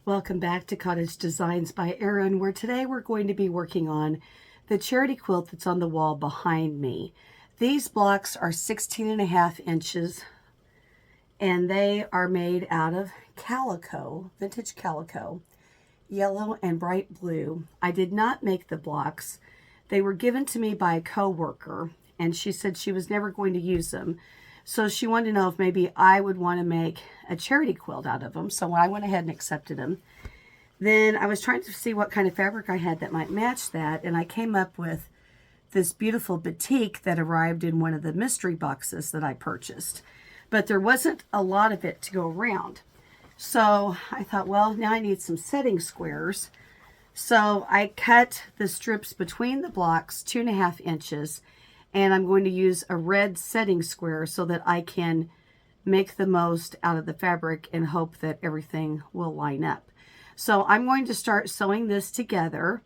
Welcome back to Cottage Designs by Erin, where today we're going to be working on the charity quilt that's on the wall behind me. These blocks are 16.5 inches and they are made out of calico, vintage calico, yellow and bright blue. I did not make the blocks. They were given to me by a co-worker and she said she was never going to use them. So she wanted to know if maybe I would want to make a charity quilt out of them. So I went ahead and accepted them. Then I was trying to see what kind of fabric I had that might match that. And I came up with this beautiful batik that arrived in one of the mystery boxes that I purchased. But there wasn't a lot of it to go around. So I thought, well, now I need some setting squares. So I cut the strips between the blocks 2.5 inches. And I'm going to use a red setting square so that I can make the most out of the fabric and hope that everything will line up. So I'm going to start sewing this together.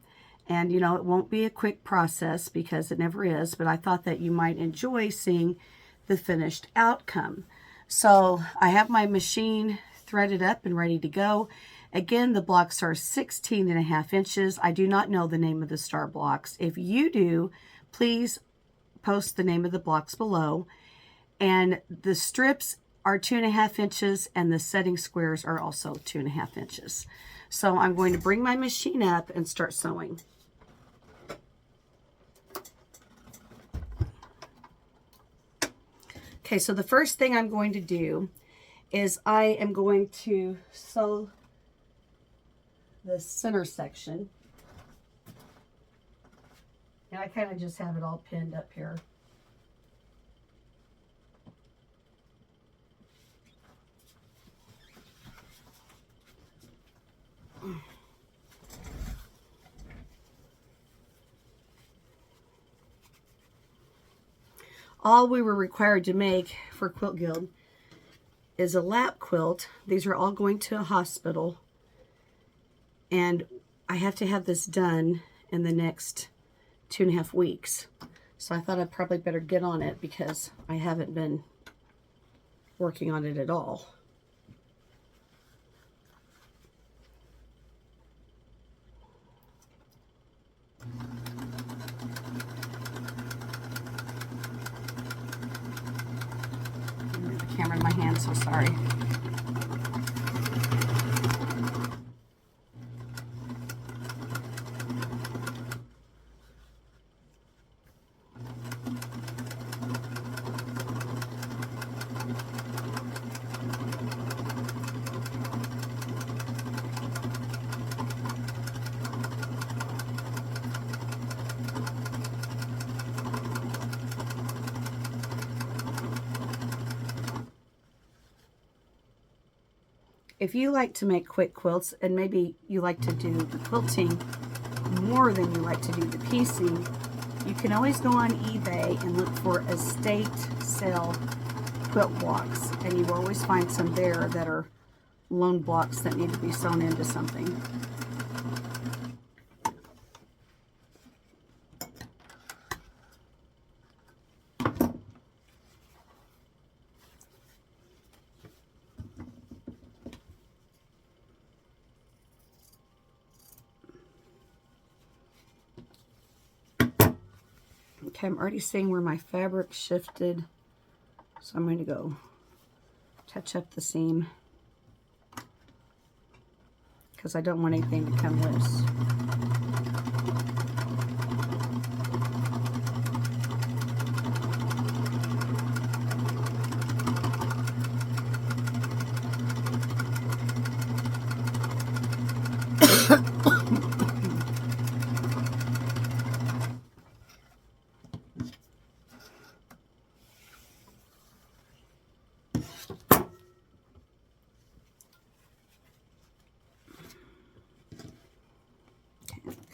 And you know, it won't be a quick process because it never is, but I thought that you might enjoy seeing the finished outcome. So I have my machine threaded up and ready to go. Again, the blocks are 16.5 inches. I do not know the name of the star blocks. If you do, please post the name of the blocks below. And the strips are 2.5 inches and the setting squares are also 2.5 inches. So I'm going to bring my machine up and start sewing. Okay, so the first thing I'm going to do is I am going to sew the center section. And I kind of just have it all pinned up here. All we were required to make for Quilt Guild is a lap quilt. These are all going to a hospital. And I have to have this done in the next 2.5 weeks. So I thought I'd probably better get on it because I haven't been working on it at all. The camera in my hand, so sorry. If you like to make quick quilts and maybe you like to do the quilting more than you like to do the piecing, you can always go on eBay and look for estate sale quilt blocks, and you will always find some there that are lone blocks that need to be sewn into something. Okay, I'm already seeing where my fabric shifted, so I'm going to go touch up the seam because I don't want anything to come loose.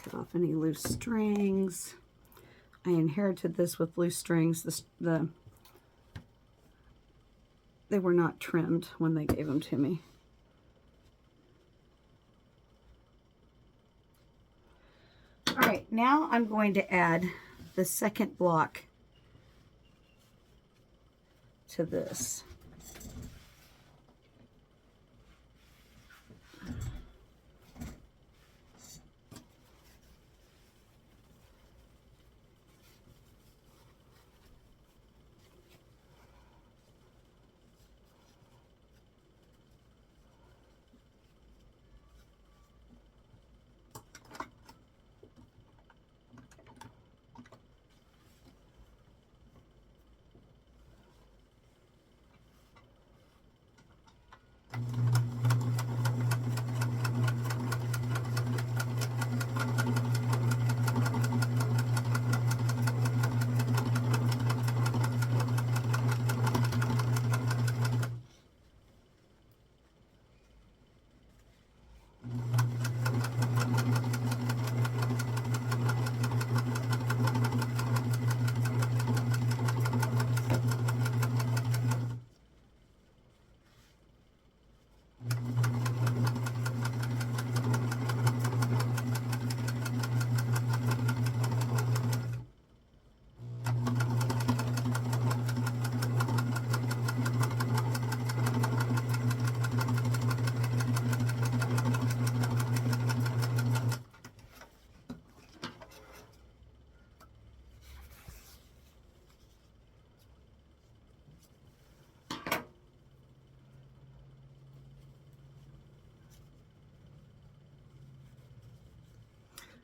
Cut off any loose strings. I inherited this with loose strings. They were not trimmed when they gave them to me. All right, now I'm going to add the second block to this.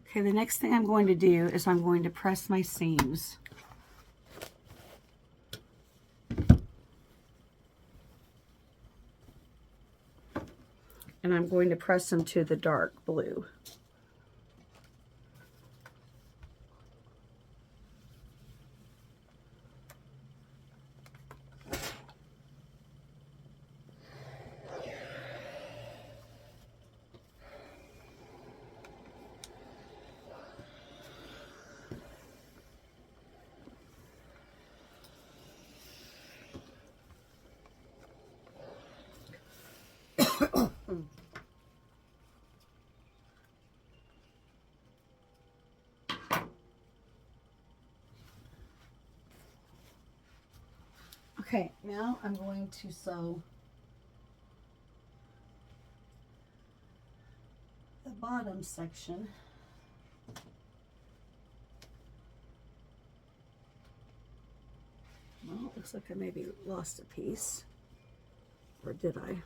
Okay, the next thing I'm going to do is I'm going to press my seams. And I'm going to press them to the dark blue. Okay, now I'm going to sew the bottom section. Well, it looks like I maybe lost a piece. Or did I?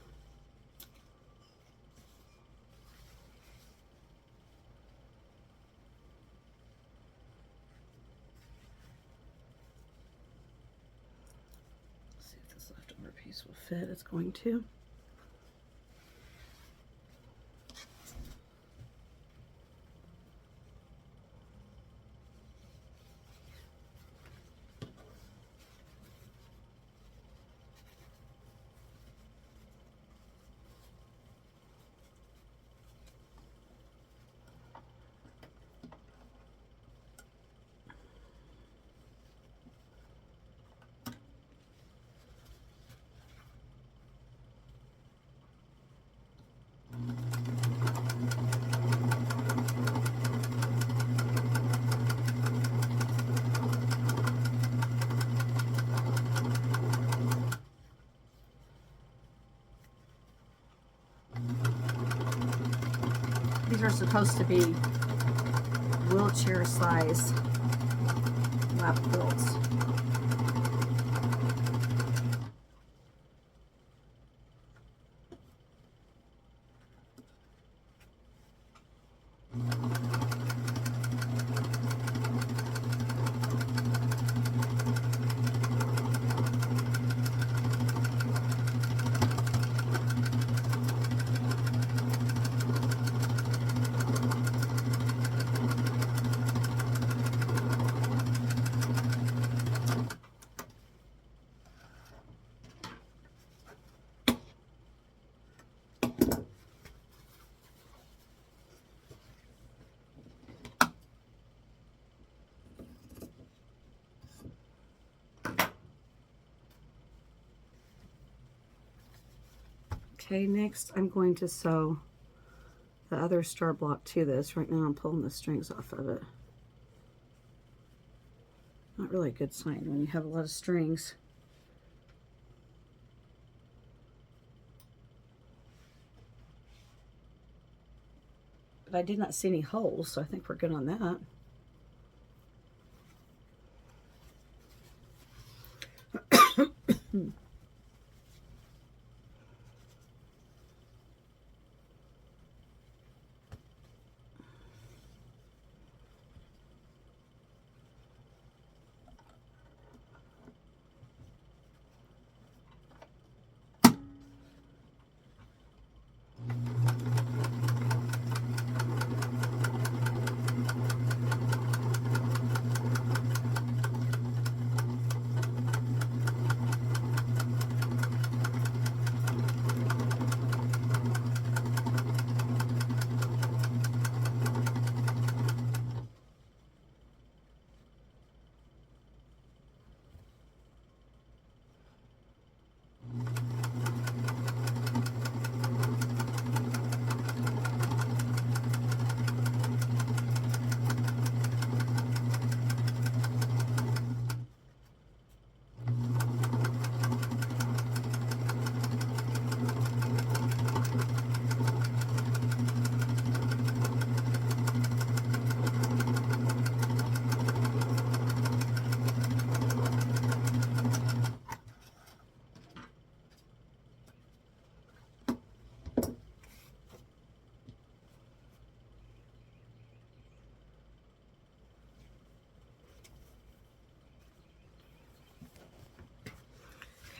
Let's see if this leftover piece will fit. It's going to. These are supposed to be wheelchair size lap quilts. Okay, next I'm going to sew the other star block to this. Right now I'm pulling the strings off of it. Not really a good sign when you have a lot of strings. But I did not see any holes, so I think we're good on that.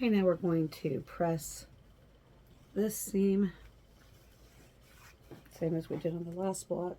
Okay, now we're going to press this seam, same as we did on the last block.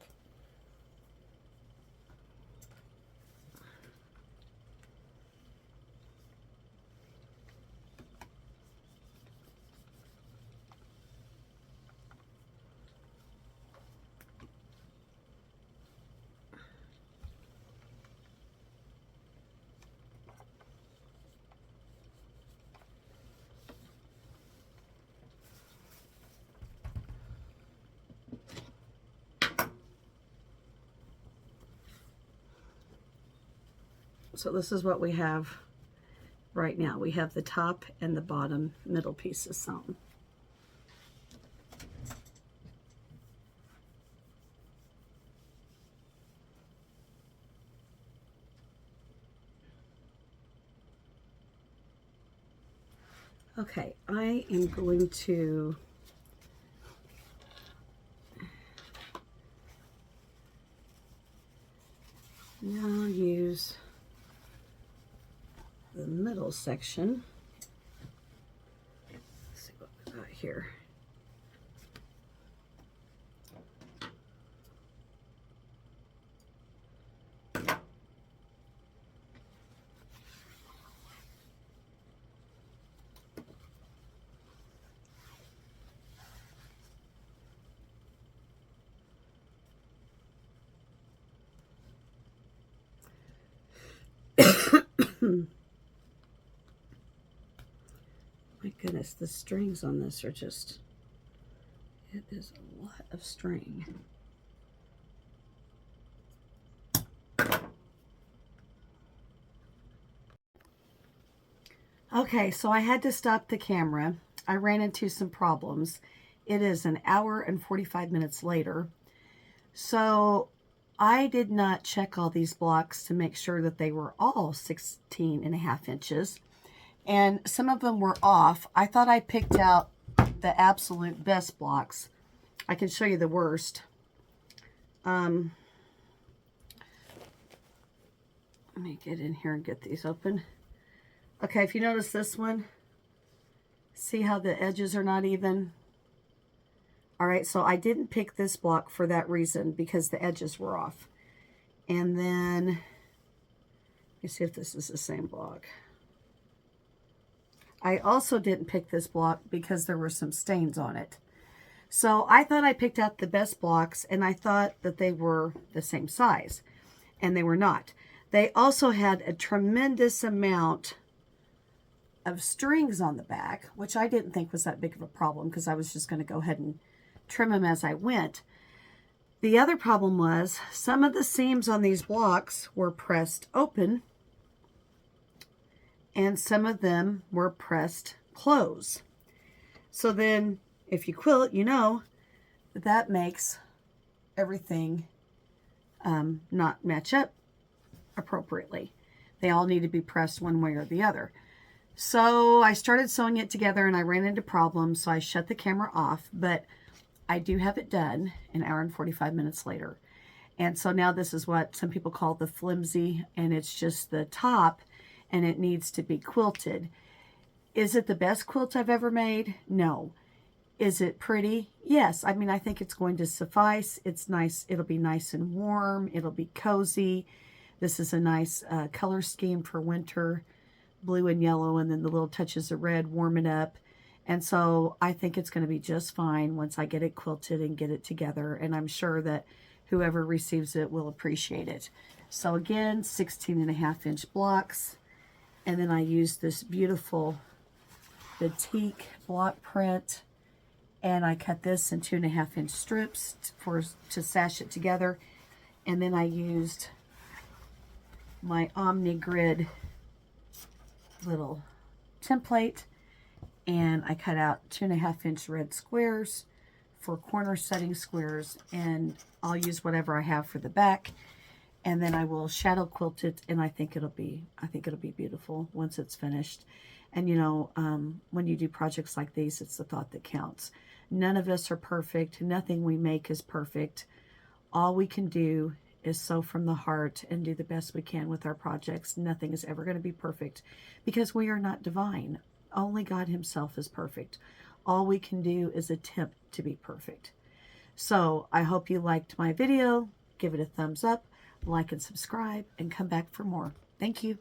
So this is what we have right now. We have the top and the bottom middle pieces sewn. Okay, I am going to now use the middle section. Let's see what we got here. My goodness, the strings on this are just, it is a lot of string. Okay, so I had to stop the camera. I ran into some problems. It is an hour and 45 minutes later. So I did not check all these blocks to make sure that they were all 16.5 inches. And some of them were off. I thought I picked out the absolute best blocks. I can show you the worst. Let me get in here and get these open. Okay, if you notice this one, see how the edges are not even? All right, so I didn't pick this block for that reason, because the edges were off. And then, let me see if this is the same block. I also didn't pick this block because there were some stains on it. So I thought I picked out the best blocks, and I thought that they were the same size, and they were not. They also had a tremendous amount of strings on the back, which I didn't think was that big of a problem because I was just going to go ahead and trim them as I went. The other problem was some of the seams on these blocks were pressed open and some of them were pressed close. So then if you quilt, you know that makes everything not match up appropriately. They all need to be pressed one way or the other. So I started sewing it together and I ran into problems, so I shut the camera off, but I do have it done an hour and 45 minutes later. And so now this is what some people call the flimsy, and it's just the top and it needs to be quilted. Is it the best quilt I've ever made? No. Is it pretty? Yes. I mean, I think it's going to suffice. It's nice. It'll be nice and warm. It'll be cozy. This is a nice color scheme for winter. Blue and yellow, and then the little touches of red warm it up. And so I think it's going to be just fine once I get it quilted and get it together, and I'm sure that whoever receives it will appreciate it. So again, 16.5 inch blocks, and then I used this beautiful batik block print, and I cut this in 2.5 inch strips to sash it together, and then I used my Omni Grid little template, and I cut out 2.5 inch red squares for corner setting squares, and I'll use whatever I have for the back, and then I will shadow quilt it, and I think it'll be beautiful once it's finished. And you know, when you do projects like these, it's the thought that counts. None of us are perfect. Nothing we make is perfect. All we can do is sew from the heart and do the best we can with our projects. Nothing is ever going to be perfect because we are not divine. Only God himself is perfect. All we can do is attempt to be perfect. So I hope you liked my video. Give it a thumbs up, like and subscribe, and come back for more. Thank you.